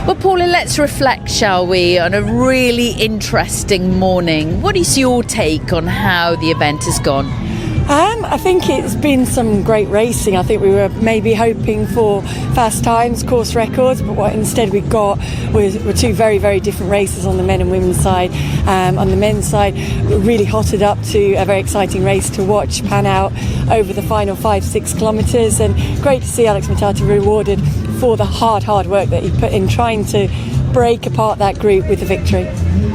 Well, Paula, let's reflect, shall we, on a really interesting morning. What is your take on how the event has gone? I think it's been some great racing. I think we were maybe hoping for fast times, course records, but what instead we got were two very, very different races on the men and women's side. On the men's side, really hotted up to a very exciting race to watch pan out over the final 5-6 kilometres, and great to see Alex Matata rewarded for the hard work that he put in trying to break apart that group with the victory.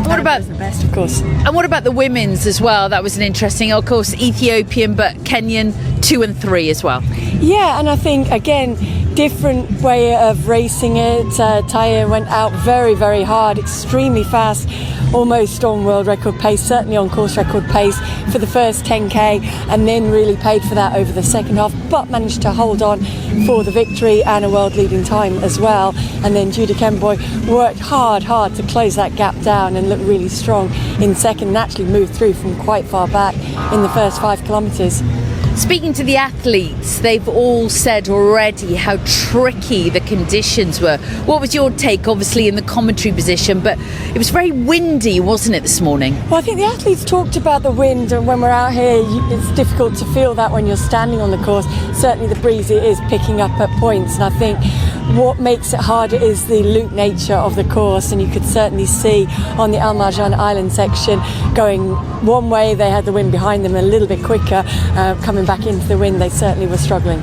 What about the best, of course? And what about the women's as well? That was an interesting, of course, Ethiopian, but Kenyan 2 and 3 as well. Yeah, and I think again, different way of racing it. Taya went out very, very hard, extremely fast, almost on world record pace, certainly on course record pace for the first 10k, and then really paid for that over the second half, but managed to hold on for the victory and a world leading time as well. And then Judy Kemboy worked hard to close that gap down and looked really strong in second, and actually moved through from quite far back in the first 5 kilometres. Speaking to the athletes, they've all said already how tricky the conditions were. What was your take, obviously, in the commentary position? But it was very windy, wasn't it, this morning? Well, I think the athletes talked about the wind, and when we're out here, it's difficult to feel that when you're standing on the course. Certainly the breeze is picking up at points, and I think what makes it harder is the loop nature of the course, and you could certainly see on the Al Marjan Island section going one way, they had the wind behind them a little bit quicker, coming back into the wind, they certainly were struggling.